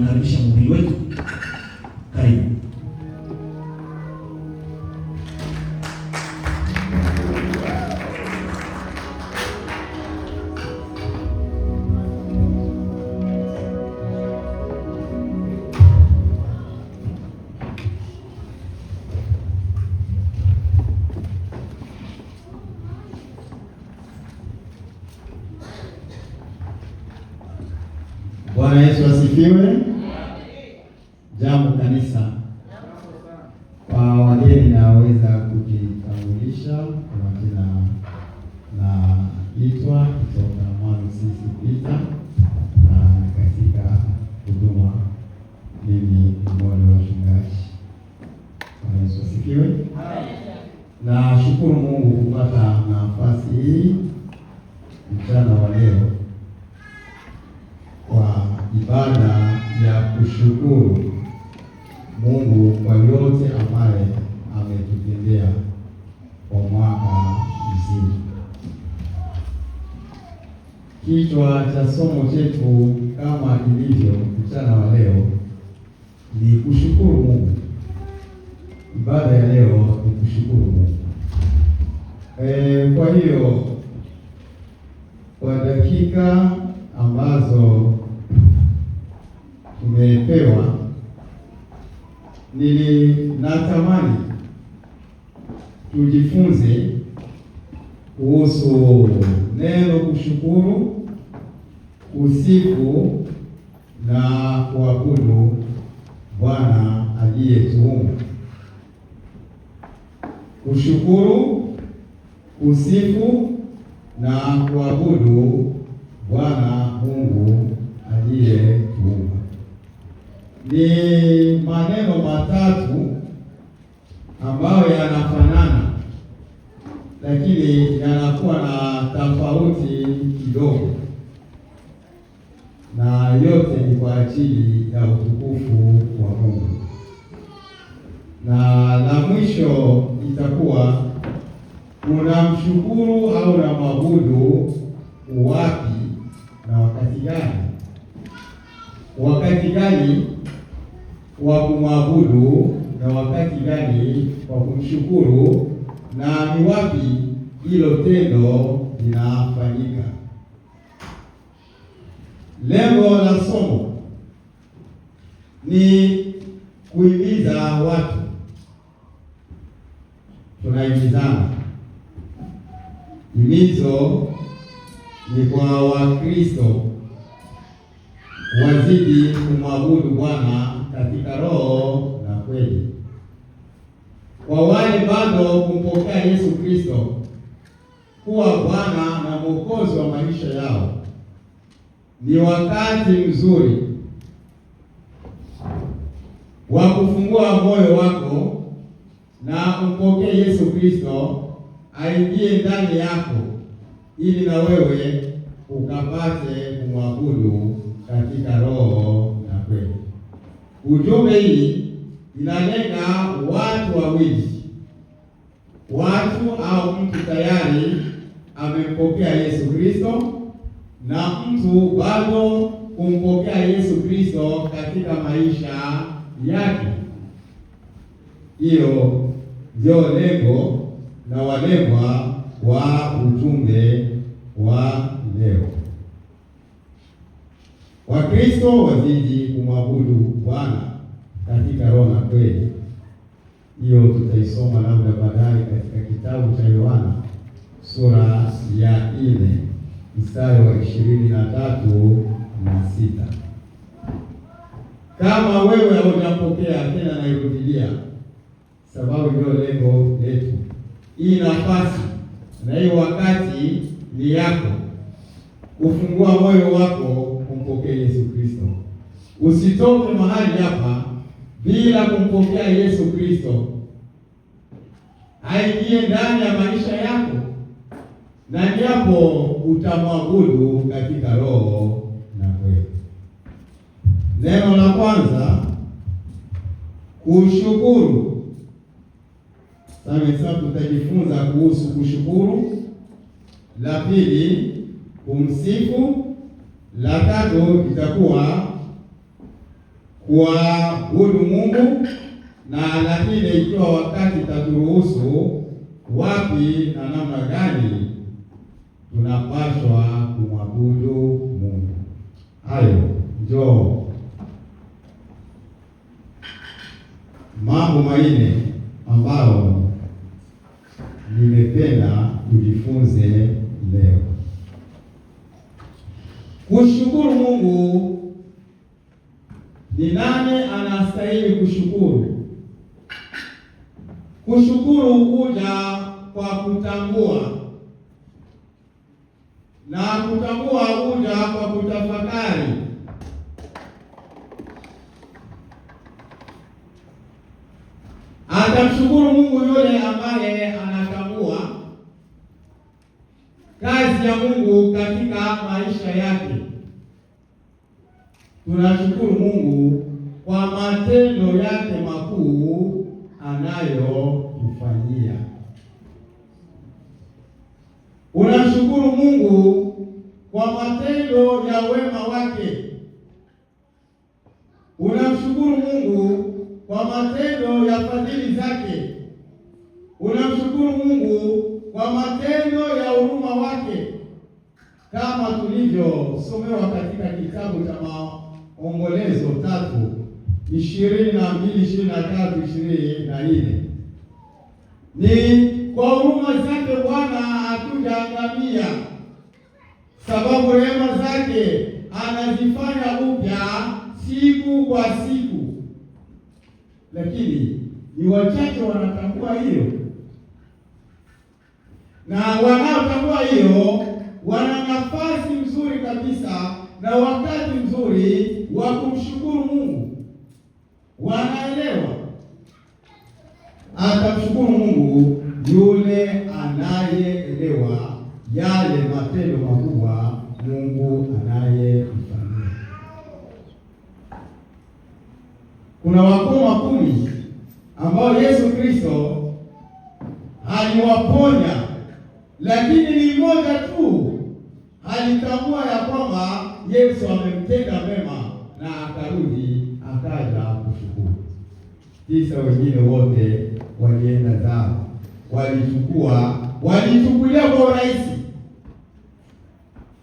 Karibisha mhubiri wetu. Karibu. Bwana Yesu asifiwe. Jambo kanisa. Kwa wageni naweza kujitambulisha kwa majina na itwa kutoka Mwanusisi Peter, na katika huduma mimi mmoja wa wachungaji. Bwana Yesu asifiwe. Na shukuru Mungu kupata nafasi hii mchana wa leo kwa ibada ya kushukuru Mungu kwa yote ambaye ametutendea kwa mwaka mzima. Kichwa cha somo chetu kama ilivyo mchana wa leo ni kushukuru Mungu. Ibada ya leo ni kushukuru Mungu. Kwa hiyo kwa dakika ambazo tumepewa, natamani tujifunze kuhusu neno kushukuru, kusifu na kuabudu Bwana aliyetuumba. Kushukuru, kusifu na kuabudu Bwana Mungu aliyetuumba. Ni maneno matatu ambayo yanafanana, lakini yanakuwa na tofauti kidogo, na yote ni kwa ajili ya utukufu wa Mungu. Na la mwisho itakuwa unamshukuru au unamwabudu wapi na wakati gani? Wakati gani wa kumwabudu na wakati gani wa kumshukuru, na ni wapi hilo tendo linafanyika? Lengo la somo ni kuhimiza watu, tunahimizana. Himizo ni kwa Wakristo wazidi kumwabudu Bwana katika roho na kweli. Kwa wale bado kumpokea Yesu Kristo kuwa Bwana na Mwokozi wa maisha yao, ni wakati mzuri wa kufungua moyo wako na umpokee Yesu Kristo aingie ndani yako, ili na wewe ukapate kumwabudu katika roho na kweli. Ujumbe hii inalenga watu wawili, watu au mtu tayari amempokea Yesu Kristo na mtu bado kumpokea Yesu Kristo katika maisha yake. Hiyo ndio lengo na walengwa wa ujumbe wa leo. Wakristo wazidi kumwabudu Bwana katika roho na kweli. Hiyo tutaisoma labda baadaye katika kitabu cha Yohana sura ya 4 mstari wa 23 na 6. Kama wewe hujapokea, tena nairudia, sababu ndio lengo letu. Hii nafasi na hii wakati ni yako kufungua moyo wako kumpokea Yesu Kristo. Usitoke mahali hapa bila kumpokea Yesu Kristo aingie ndani ya maisha yako, na ndipo utamwabudu katika roho na kweli. Neno la kwanza, kushukuru. Sasa tutajifunza kuhusu kushukuru. La pili, kumsifu. La tatu itakuwa kuabudu Mungu, na lakini ikiwa wakati taturuhusu, wapi na namna gani tunapaswa kumwabudu Mungu. Hayo ndio mambo manne ambayo nimependa tujifunze leo. Kushukuru Mungu. Ni nani anastahili kushukuru? Kushukuru huja kwa kutambua, na kutambua huja kwa kutafakari. Atamshukuru Mungu yule ambaye anatambua kazi ya Mungu katika maisha yake. Tunashukuru Mungu kwa matendo yake makuu anayotufanyia. Unamshukuru Mungu kwa matendo ya wema wake. Unamshukuru Mungu kwa matendo ya fadhili zake. Unamshukuru Mungu kwa matendo ya huruma wake, kama tulivyosomewa katika kitabu cha Maombolezo 3:22-23-24. Ni kwa huruma zake Bwana hatujaangamia, sababu rehema zake anazifanya upya siku kwa siku. Lakini ni wachache wanatambua hiyo, na wanaotambua hiyo wana nafasi nzuri kabisa na wakati mzuri wa kumshukuru Mungu. Wanaelewa, atamshukuru Mungu yule anayeelewa yale matendo makubwa Mungu anayemfanyia. Kuna wakoma 10 ambao Yesu Kristo aliwaponya, lakini ni mmoja tu alitambua ya kwamba Yesu amemtenda mema na akarudi akaja kushukuru. 9 wengine wote walienda zao, walichukulia kwa urahisi.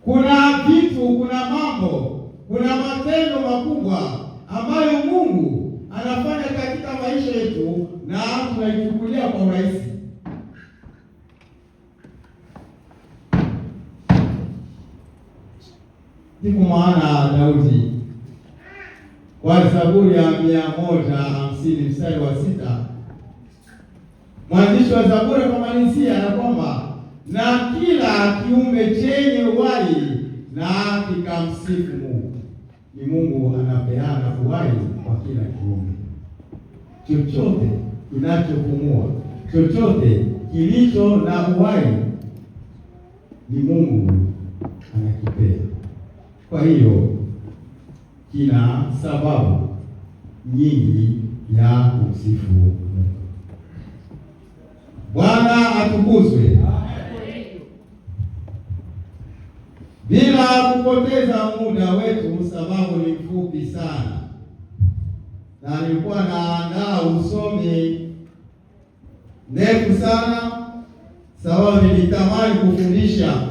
Kuna vitu, kuna mambo, kuna matendo makubwa ambayo Mungu anafanya katika maisha yetu na tunaichukulia kwa urahisi. Ndipo maana Daudi kwa Zaburi ya 150 mstari wa 6, mwandishi wa Zaburi akamalizia ya kwamba na kila kiumbe chenye uhai na kikamsifu Mungu. Ni Mungu anapeana uhai kwa kila kiumbe. Chochote kinachopumua, chochote kilicho na uhai ni Mungu anakipea. Kwa hiyo kina sababu nyingi ya kumsifu Mungu. Bwana atukuzwe. Bila kupoteza muda wetu, sababu ni mfupi sana, na nilikuwa naandaa usomi ndefu sana, sababu nilitamani kufundisha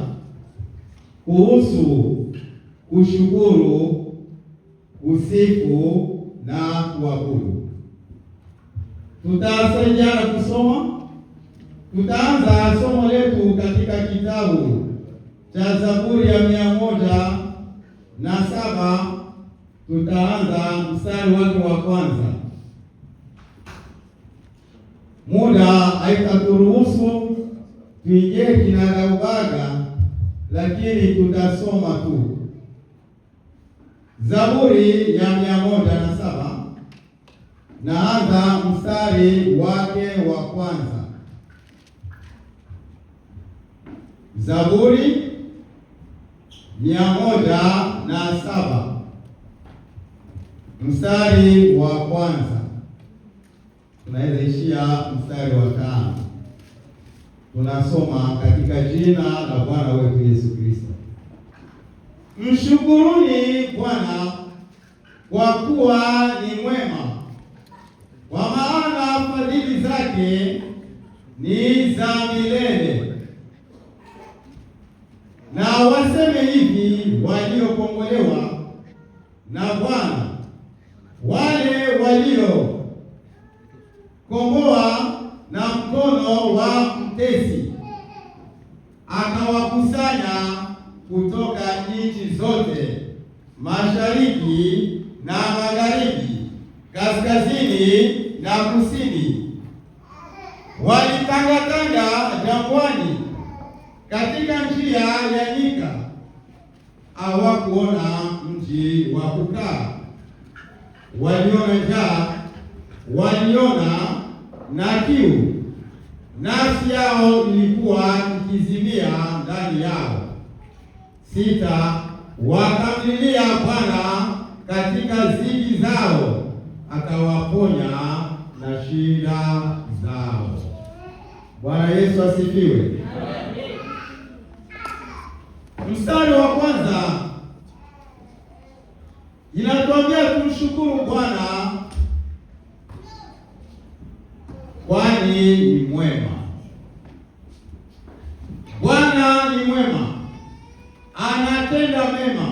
kuhusu kushukuru, kusifu na kuabudu. Tutasaidiana kusoma. Tutaanza somo letu katika kitabu cha Zaburi ya 107. Tutaanza mstari wake wa kwanza. Muda haitaturuhusu tuingie kinagaubaga, lakini tutasoma tu. Zaburi ya 107, naanza mstari wake wa kwanza. Zaburi 107 mstari wa kwanza, tunaweza ishia mstari wa 5. Tunasoma katika jina la Bwana wetu Yesu Kristo. Mshukuruni Bwana kwa kuwa ni zake ni za milele. Na waseme hivi waliokombolewa na Bwana, wale waliokomboa na mkono wa mtesi, akawakusanya kutoka nchi zote, mashariki na magharibi, kaskazini na kusini. Walitangatanga jangwani, katika njia ya nyika, hawakuona mji wa kukaa. Waliona njaa, waliona na kiu, nafsi yao ilikuwa ikizimia ndani yao. 6, wakamlilia Bwana katika ziki zao, akawaponya na shida zao. Bwana Yesu asifiwe. Mstari wa kwanza inatuambia tumshukuru Bwana kwani ni mwema. Bwana ni mwema, anatenda mema,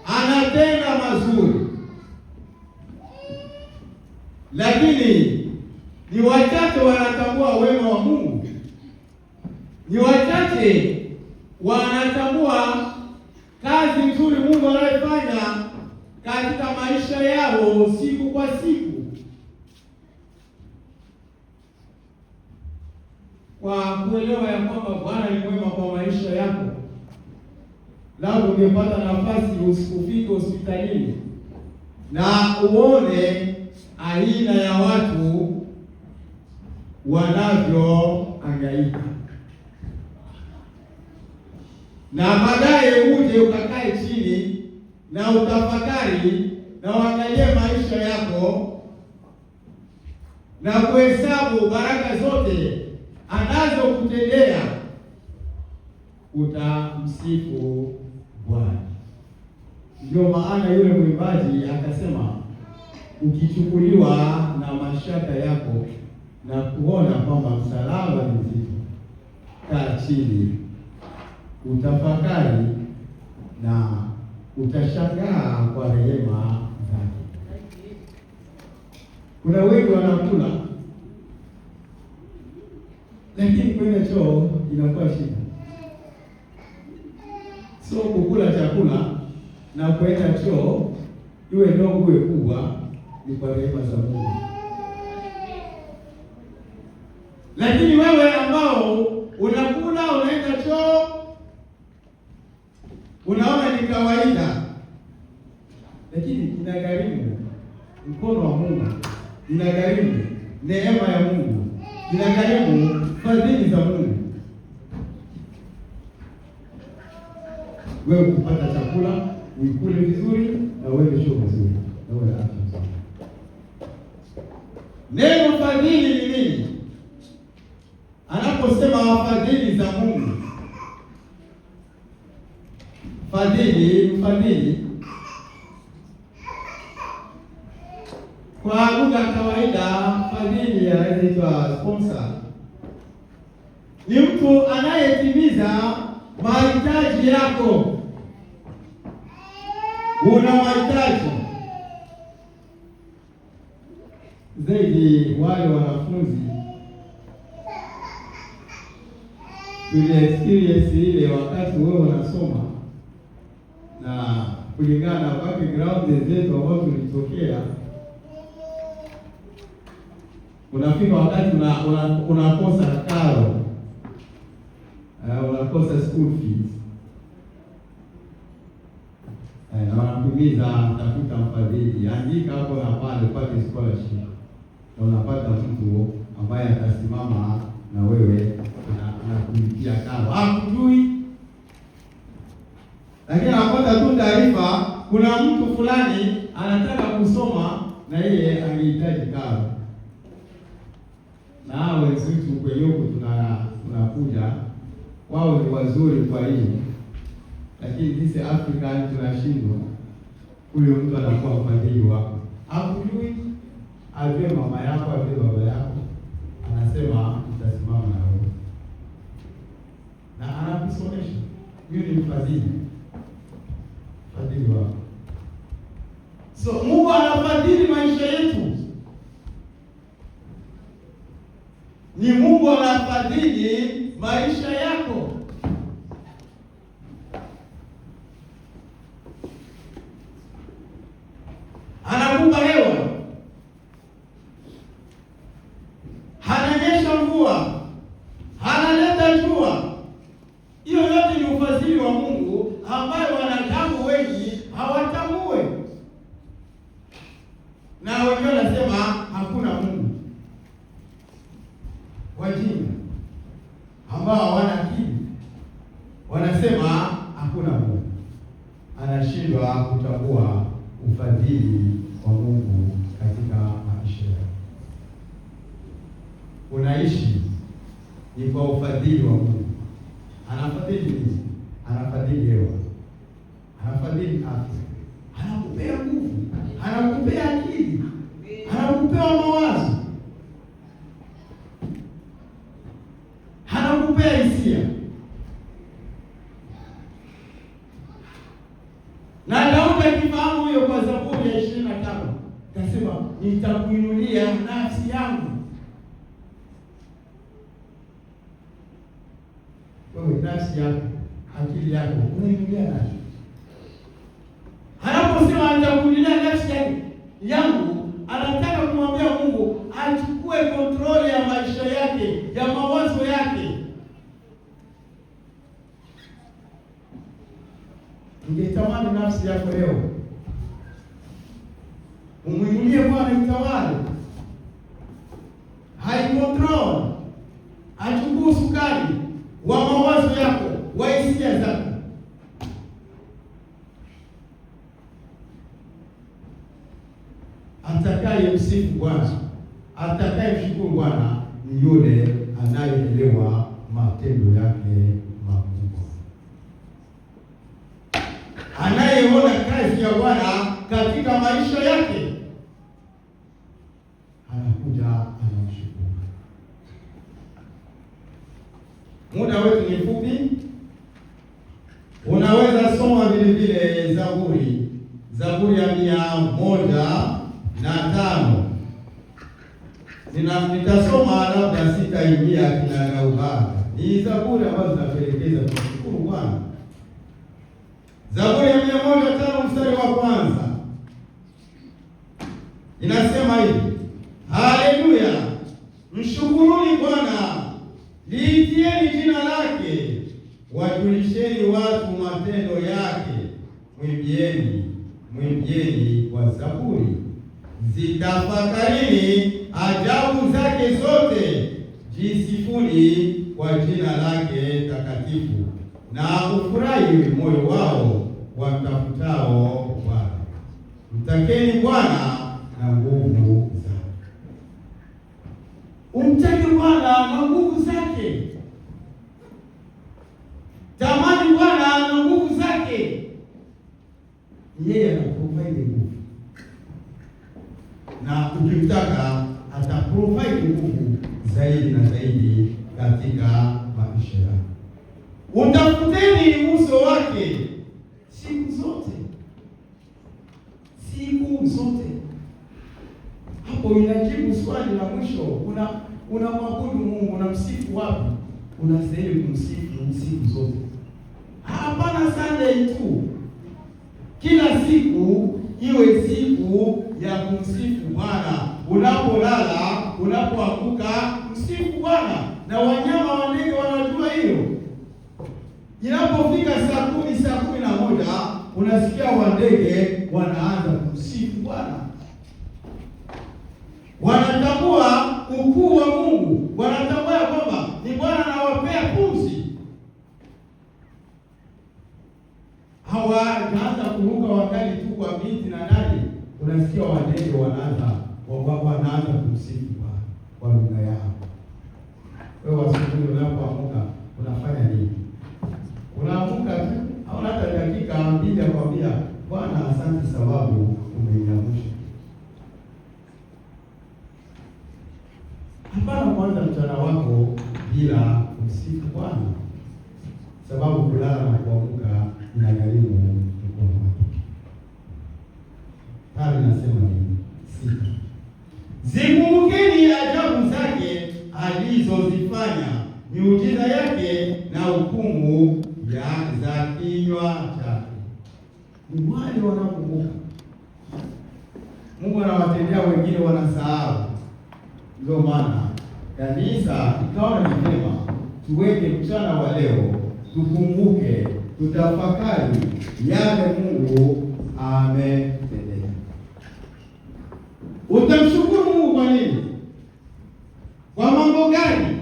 anatenda mazuri. Lakini ni wachache wanatambua wema wa Mungu, ni wachache wanatambua kazi nzuri Mungu anayofanya katika maisha yao siku kwa siku. Kwa kuelewa ya kwamba Bwana ni mwema kwa maisha yako, labda ungepata nafasi usikufike hospitalini na uone aina ya watu wanavyohangaika, na baadaye uje ukakae chini na utafakari na uangalie maisha yako na kuhesabu baraka zote anazokutendea, utamsifu Bwana. Ndio maana yule mwimbaji akasema, ukichukuliwa na mashaka yako na kuona kwamba msalaba ni mzito, kaa chini, utafakari na utashangaa kwa rehema zake. Kuna wengi wanakula, lakini kwenda choo inakuwa shida. So kukula chakula na kwenda choo, iwe ndogo iwe kubwa, ni kwa rehema za Mungu. Lakini wewe ambao unakula, unaenda choo, unaona ni kawaida, lakini inagharimu mkono wa Mungu, inagharimu neema ya Mungu, inagharimu fadhili za Mungu. Wewe kupata chakula, uikule vizuri na uende choo vizuri na uwe na afya nzuri. Neno fadhili ni nini? Anaposema fadhili za Mungu, mfadhili kwa lugha ya kawaida, fadhili anaitwa sponsor. Ni mtu anayetimiza mahitaji yako. Una mahitaji zaidi. Wale wanafunzi tuli experience ile wakati wewe unasoma, na kulingana na background zetu ambao tulitokea, unafika wakati unakosa karo, unakosa school fees, na wanakuhimiza tafuta mfadhili, andika hapo na pale upate scholarship, na unapata mtu ambaye atasimama na wewe anakulipia karo. Hakujui, lakini anapata tu taarifa kuna mtu fulani anataka kusoma na yeye angehitaji karo. Na hao wenzetu kwenye huko tunakuja, wao ni wazuri kwa hiyo, lakini sisi Afrika tunashindwa. Huyo mtu anakuwa mfadhili wako, hakujui, ajue mama yako, ajue baba yako, anasema nitasimama na wewe, na anakusomesha. Huyu ni mfadhili wako. So Mungu anafadhili maisha yetu, ni Mungu anafadhili maisha yako. Anakupa hewa, ananyesha mvua, analeta jua. Hiyo yote ni ufadhili wa Mungu ambayo wanadamu wengi hawatambue, na wengine wanasema hakuna Mungu. Wajinga ambao hawana akili wanasema hakuna Mungu, anashindwa kutambua ufadhili wa Mungu katika maisha yako. Unaishi ni kwa ufadhili wa Mungu. Anafadhili nini? Anafadhili hewa, anafadhili afya, anakupea nguvu, anakupea akili, anakupea mawazo, anakupea hisia. Na Daudi akifahamu hiyo kwa Zaburi ya 25 akasema, nitakuinulia nafsi yangu. Wewe nafsi yako, akili yako unainulia nani? Anaposema nitakuinulia nafsi yangu, anataka kumwambia Mungu achukue kontroli ya maisha yake, ya mawazo yake. Ningetamani nafsi yako leo umwinulie Bwana, itawale, haikontrol, achukue usukani wa mawazo yako, wa hisia zako. Atakaye msifu Bwana, atakaye mshukuru Bwana ni yule anayeelewa matendo yake makubwa, anayeona kazi ya Bwana katika maisha yake, anakuja anamshukuru. Muda wetu ni fupi, unaweza soma vile vile Zaburi ya 105. Nitasoma labda sitaingia kinagaubaga. Ni zaburi ambazo zinatuelekeza kumshukuru Bwana. Zaburi ya 105 mstari wa kwanza inasema hivi: haleluya, mshukuruni Bwana, liitieni jina lake, wajulisheni watu matendo yake, mwimbieni kwa zaburi, zitafakarini ajabu zake zote, jisifuni kwa jina lake takatifu, na ufurahi moyo wao wamtafutao Bwana. Mtakeni Bwana na nguvu zake. Umtake Bwana na nguvu zake. Tamani Bwana na nguvu zake. Yeye anaprovide nguvu, na ukimtaka ataprovide nguvu zaidi na zaidi katika maisha yako. Utafuteni uso wake siku zote. Hapo inajibu swali la mwisho. Unamwabudu Mungu, unamsifu wapi? Unastahili kumsifu siku zote. Hapana Sunday tu. Kila siku iwe siku ya kumsifu Bwana. Unapolala, unapoamka, msifu Bwana. Na wanyama wa ndege wanajua hiyo. Inapofika saa 10, saa 11, unasikia wandege wanaanza kumsifu Bwana. Wanatambua ukuu wa Mungu, wanatambua kwamba ni Bwana anawapea pumzi. Hawaanza kuruka wakati tu kwa miti na nani, unasikia wandege wanaanza kumsifu Bwana kwa lugha yao. Wewe asubuhi unapoamka unafanya nini? Unaamka tu au hata dakika 2 akwambia Bwana asante sababu umeniamsha. hapana kuanza mchana wako bila kumsifu Bwana, sababu kulala na kuamka inagharimu mkono wake. Hali nasema ni sita. Zikumbukeni ajabu zake alizozifanya, miujiza yake na hukumu za kinywa chake. Ni wale wanakumbuka. Mungu anawatendea wengine wanasahau. Ndio maana kanisa ikaona ni vyema tuweke mchana wa leo, tukumbuke, tutafakari yale Mungu ametendea. Utamshukuru Mungu kwa nini? Kwa mambo gani?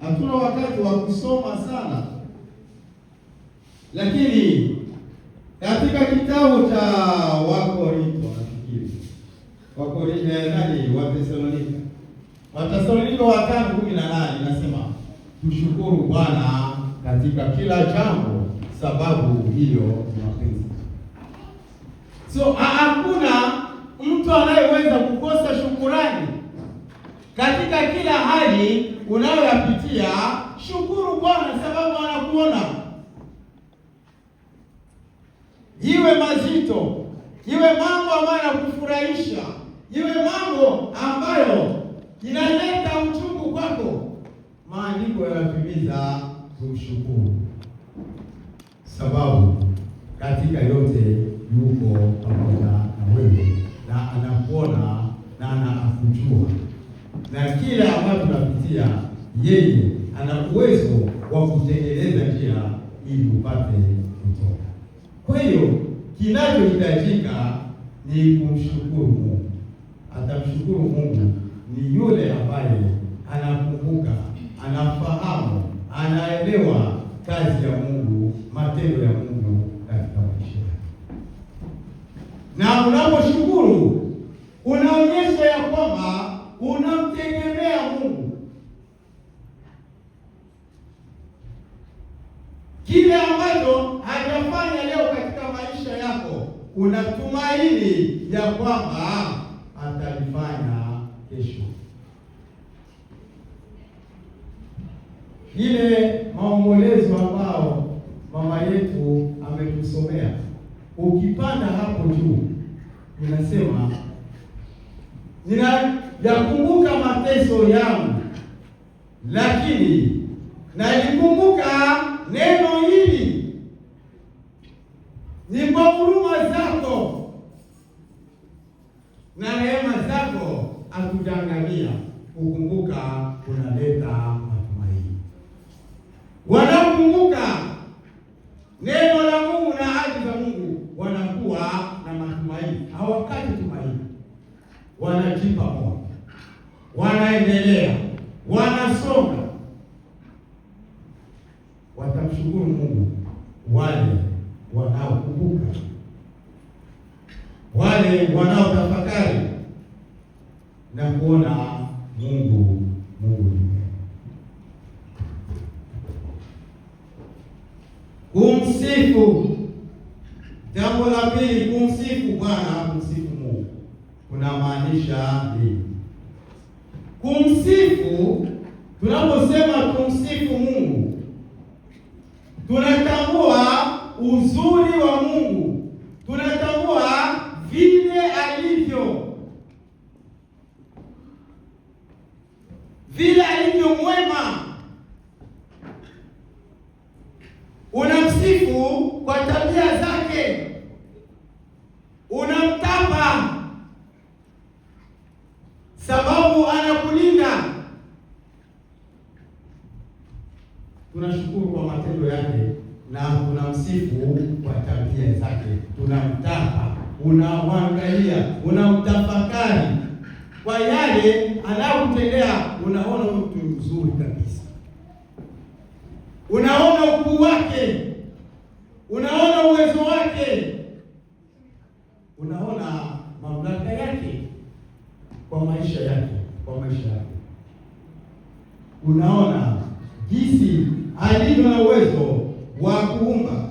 Hatuna wakati wa kusoma sana, lakini katika kitabu cha Wakorintho Wathesalonike wa 5:18 inasema tushukuru Bwana katika kila jambo, sababu hiyo ni mapenzi. So hakuna mtu anayeweza kukosa shukurani katika kila hali unayoyapitia. Shukuru Bwana sababu anakuona. Iwe mazito, iwe mambo ambayo yanakufurahisha, iwe mambo ambayo inaleta uchungu kwako, maandiko yanatimiza kumshukuru, sababu katika yote yuko pamoja na wewe na anakuona na anakujua, na kila ambayo tunapitia yeye ana uwezo wa kutengeneza njia ili upate kutoka. Kwa hiyo kinachohitajika ni kumshukuru Mungu. Atamshukuru Mungu ni yule ambaye anakumbuka, anafahamu, anaelewa kazi ya Mungu, matendo ya Mungu katika maisha yake. Na unaposhukuru unaonyesha ya kwamba unamtegemea Mungu. Kile ambacho hajafanya leo katika maisha yako, unatumaini ya kwamba atalifanya kesho. Ile maombolezo ambao mama yetu ametusomea, ukipanda hapo juu inasema ninayakumbuka mateso yangu, lakini nalikumbuka neno hili, ni kwa huruma zako na rehema zako hatujaangamia. Kukumbuka kunaleta matumaini. Wanakumbuka neno la Mungu na ahadi za Mungu wanakuwa na matumaini, hawakati tumaini, wanajipa moyo, wanaendelea, wanasonga. Watamshukuru Mungu wale wanaokumbuka, wale wanaotafakari na kuona Mungu ni mwema. Kumsifu, jambo la pili, kumsifu Bwana, kumsifu Mungu kunamaanisha nini? Kumsifu, tunaposema tumsifu Mungu, tunatambua uzuri wa Mungu, tunatambua vile alivyo, vile alivyo mwema. Unamsifu kwa tabia zake, unamtapa sababu anakulinda. Tunashukuru kwa matendo yake na tunamsifu kwa tabia zake, tunamtapa, unamwangalia, unamtafakari kwa yale anayokutendea. Unaona mtu mzuri kabisa, unaona ukuu wake, unaona uwezo wake, unaona mamlaka yake kwa maisha yake, unaona jinsi alivyo na uwezo wa kuumba.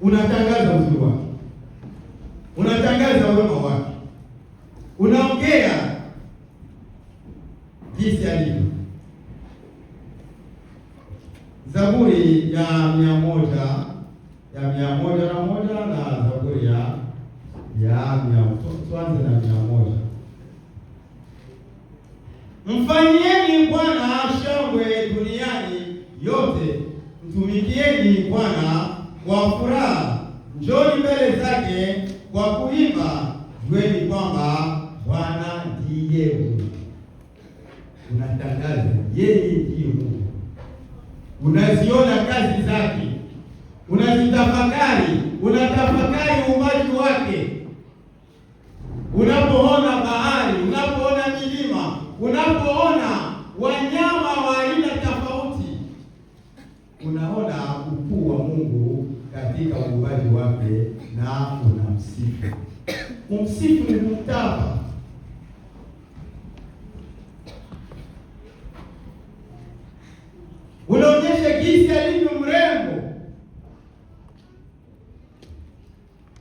Unatangaza uzuri wake, unatangaza wema wake, unaongea ya 100 na Zaburi ya 100. Tuanze na 100. Mfanyieni Bwana shangwe duniani yote, mtumikieni Bwana kwa furaha, njoni mbele zake kwa kuimba, jueni kwamba Bwana ndiye Mungu. Unatangaza yeye ndiye Mungu, unaziona kazi zake, unazitafakari, unatafakari uumbaji wake. Unapoona bahari, unapoona milima, unapoona wanyama wa aina tofauti, unaona ukuu wa Mungu katika uumbaji wake na unamsifu. Kumsifu ni kumtapa. Unaonyesha jinsi alivyo mrembo,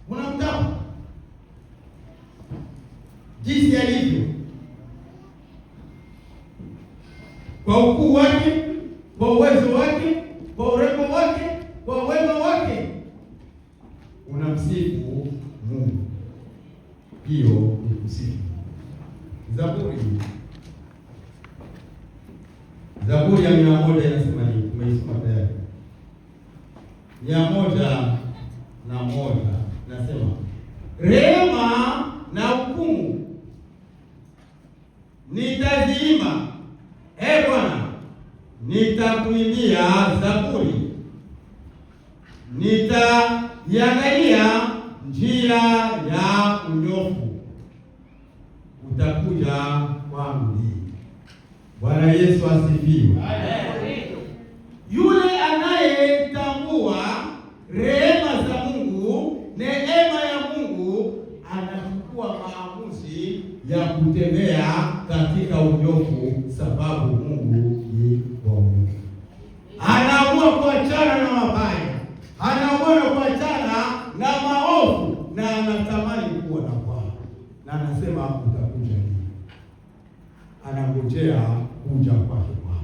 unamtapa jinsi alivyo kwa ukuu wake, kwa uwezo wake, kwa urembo wake, kwa wema wake, unamsifu Mungu. Hiyo ni kusifu. Zaburi ya 100 inasema nini? Tumeisoma tayari. 101 nasema, rehema na hukumu nitaziimba, Bwana, nitakuimbia zaburi, nitaiangalia njia ya unyofu, utakuja kwangu. Bwana Yesu asifiwe. Yule anayetambua rehema za Mungu, neema ya Mungu, anachukua maamuzi ya kutembea katika unyofu, sababu Mungu ni wa Mungu. Anaamua kuachana na mabaya, anaamua kuachana na maovu, na anatamani kuwa na Bwana, na anasema utakuja lini? Anangojea kuja kwake Bwana,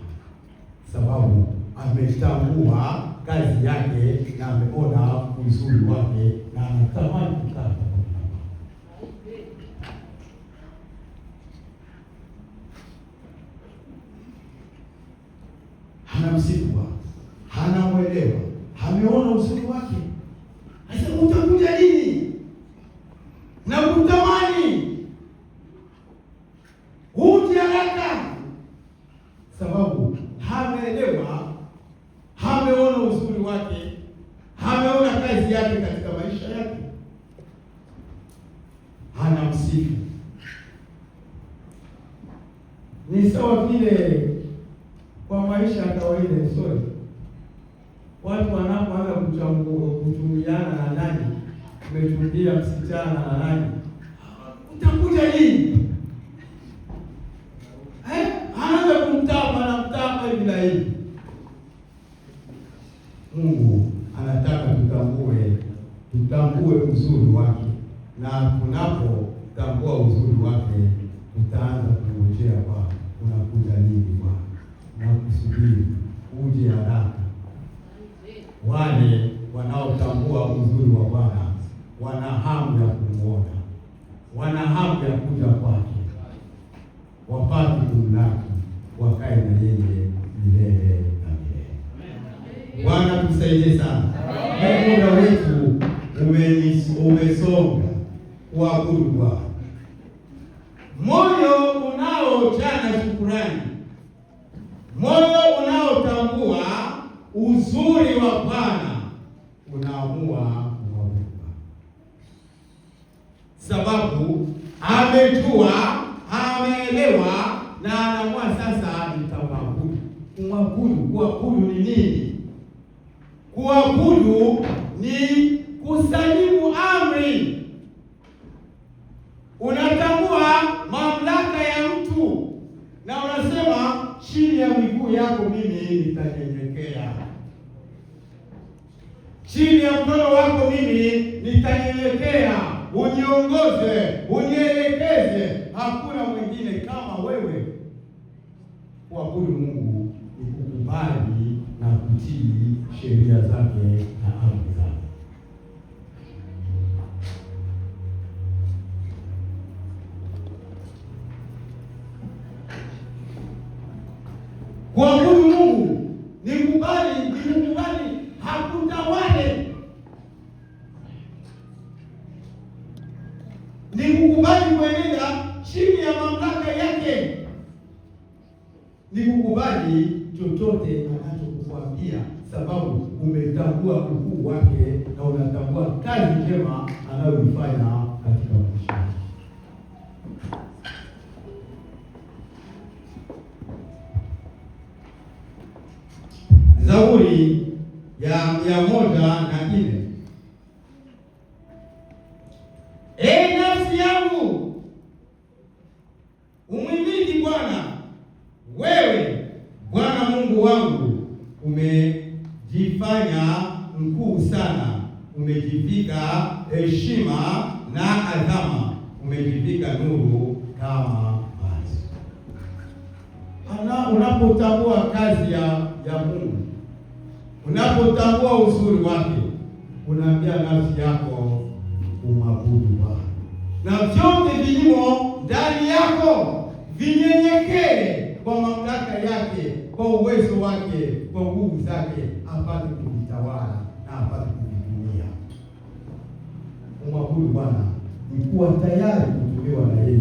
sababu ametambua kazi yake na ameona uzuri wake na anatamani kukaa pamoja na Bwana. Anamsifu Bwana, anamwelewa, ameona uzuri wake, anasema utakuja lini? Na kutamani uje haraka, sababu hameelewa, hameona uzuri wake, hameona kazi yake katika maisha yake, anamsifu. Ni sawa vile kwa maisha ya kawaida, sorry, watu wanapoanza kuchumbiana na nani, umechumbia msichana na nani, utakuja lini? Anaanza kumtapa hivi na hivi. Mungu anataka tutambue uzuri wake, na tunapotambua uzuri wake utaanza kungojea Bwana, unakuja lini Bwana, na kusubiri uje haraka. Wale wanaotambua uzuri wa Bwana wana hamu ya kumuona, wana hamu ya kuja kwake, wapate kumlaki, wakae na yeye milele na milele. Bwana tusaidie sana. Muda wetu umesonga kuabudu Bwana. Moyo unaojaa shukrani, moyo unaotambua uzuri wa Bwana unaamua kumwabudu, sababu amejua, ameelewa, na anaamua sasa nitamwabudu. Kuabudu ni nini? Kuabudu ni kusalimu amri. Unatambua mamlaka ya mtu na unasema chini ya miguu yako mimi nitanyenyekea, chini ya mkono wako mimi nitanyenyekea, uniongoze, unielekeze, hakuna mwingine kama wewe. Kuabudu Mungu ni kukubali na kutii sheria zake na amri zake. Kuabudu Mungu ni kukubali hakutawale, ni kukubali kuenenda chini ya mamlaka yake, ni kukubali chochote anachokuambia, sababu umetambua ukuu wake na unatambua kazi njema anayoifanya katika maisha. Zaburi ya 104. Ee nafsi yangu umhimidi Bwana, wewe Bwana Mungu wangu umejifanya mkuu sana, umejivika heshima na adhama, umejivika nuru kama vazi. Unapotambua kazi ya Mungu, unapotambua uzuri wake, unaambia nafsi yako umwabudu Bwana, na vyote vilimo ndani yako vinyenyekee kwa mamlaka yake, kwa uwezo wake, kwa nguvu zake, apate kujitawala na apate kujitumia. Umwabudu Bwana ni kuwa tayari kutumiwa na yeye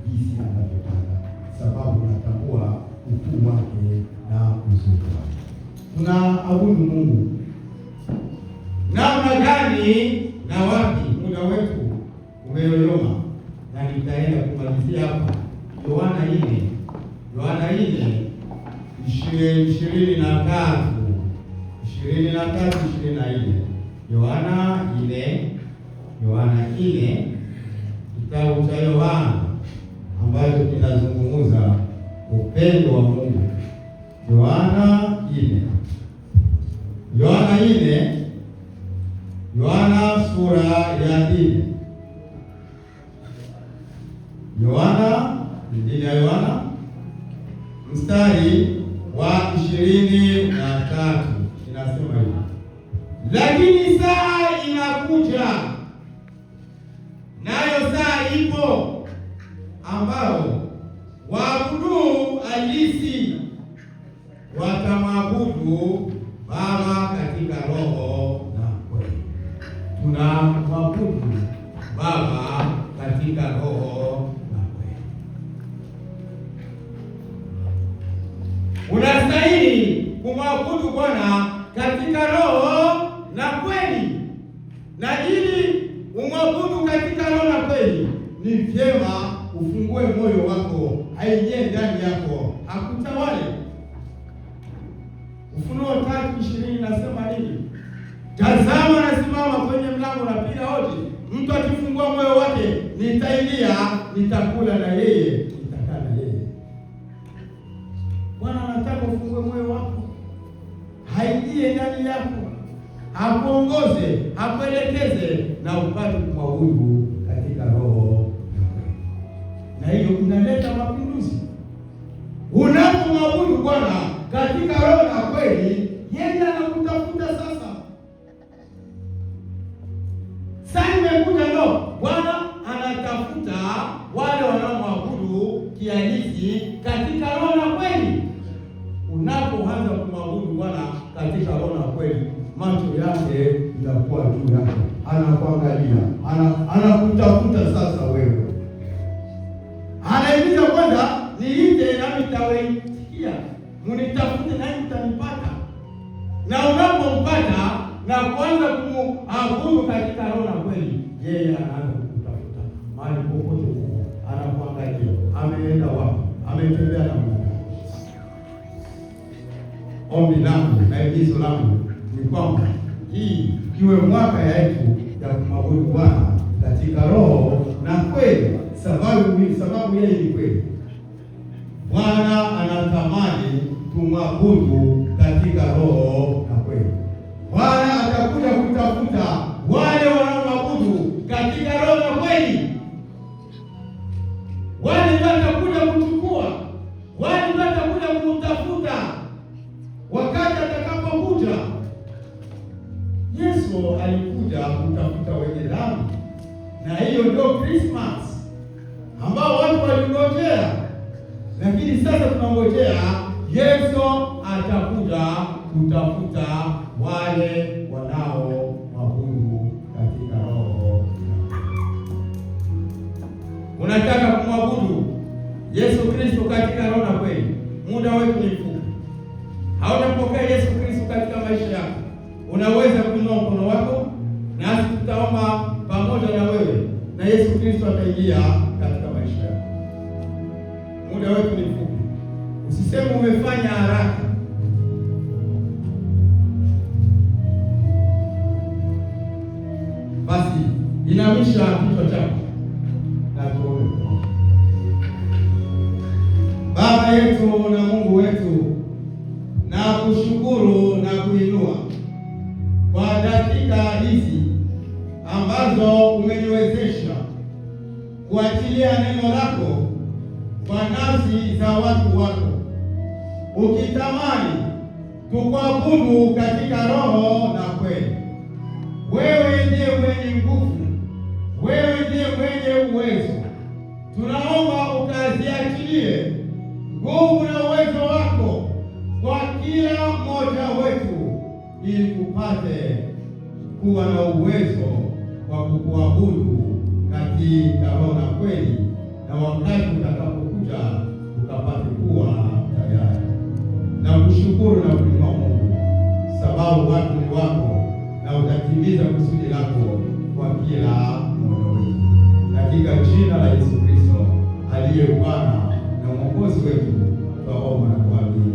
jinsi anavyotaka, sababu unatambua ukuu wake na uzuri wake. Tunaabudu Mungu namna gani na wapi? Muda wetu umeyoyoma na nitaenda kumalizia hapa. Yohana 4:23-24. Yohana 4, kitabu cha Yohana ambacho kinazungumza upendo wa Mungu. Yohana 4, Yohana sura ya 4. Injili ya Yohana mstari wa 23 inasema hivi: lakini saa inakuja, nayo saa ipo, ambao waabudu halisi watamwabudu Baba katika roho na kweli. Tunamwabudu Baba katika roho na kweli. Unastahili kumwabudu Bwana katika roho na kweli, na ili umwabudu katika roho na kweli, ni vyema ufungue moyo wako, aingie ndani yako, akutawale. Ufunuo 3:20 nasema nini? Tazama nasimama kwenye mlango napiga hodi, mtu akifungua moyo wake, nitaingia, nitakula na yeye, nitakaa na yeye. Bwana anataka ufungue moyo wako, haingie ndani yako, akuongoze, akuelekeze na upate kumwabudu katika roho na hiyo kunaleta mapinduzi. Unapomwabudu Bwana katika roho na kweli, yeye anakutafuta sasa. Sasa imekuja ndo Bwana anatafuta wale wanaomwabudu kihalisi katika roho na kweli. Unapoanza kumwabudu Bwana katika roho na kweli, macho yake yatakuwa juu yako, anakuangalia, anakutafuta sasa wewe. Anahimiza kwanza, niite nami nitawaitikia, munitafute nami mtanipata. Na unapompata na kuanza kumuabudu katika roho na kweli, yeye anaanza kukutafuta mahali popote huko, anakuangalia, ameenda wapi, ametembea na Mungu. Ombi langu na agizo langu ni kwamba hii iwe mwaka yetu ya kumwabudu Bwana katika roho na kweli, sababu yeye ni kweli. Bwana anatamani tumwabudu katika roho na kweli. Bwana atakuja kutafuta wale wanaomwabudu katika roho na kweli. Wale watakuja kuchukua, wale watakuja kumtafuta na hiyo ndio Christmas ambao watu walingojea, lakini sasa tunangojea Yesu atakuja kutafuta wale wanao mwabudu katika roho. Unataka kumwabudu Yesu Kristo katika roho na kweli, muda wetu ni mfupi. Hautampokea Yesu Kristo katika maisha yako, unaweza kuinua mkono wako nasi tutaomba pamoja na wewe, na Yesu Kristo ataingia katika maisha yako. Muda wetu ni mfupi, usiseme umefanya haraka. Basi inamisha kichwa chako na tuombe. Baba yetu na Mungu wetu, na kushukuru na kuinua kwa dakika hizi ambazo umeniwezesha kuachilia neno lako kwa nafsi za watu wako, ukitamani tukuabudu katika roho na kweli. Wewe ndiye mwenye nguvu, wewe ndiye mwenye uwezo. Tunaomba ukaziachilie nguvu na uwezo wako kwa kila mmoja wetu, ili tupate kuwa na uwezo wa kukuabudu katika roho na kweli, na wakati utakapokuja tukapate kuwa tayari. Na kushukuru na kuinua Mungu, sababu watu ni wako na utatimiza kusudi lako kwa kila mmoja wetu, katika jina la Yesu Kristo aliye Bwana na Mwokozi wetu, twaomba na kuamini.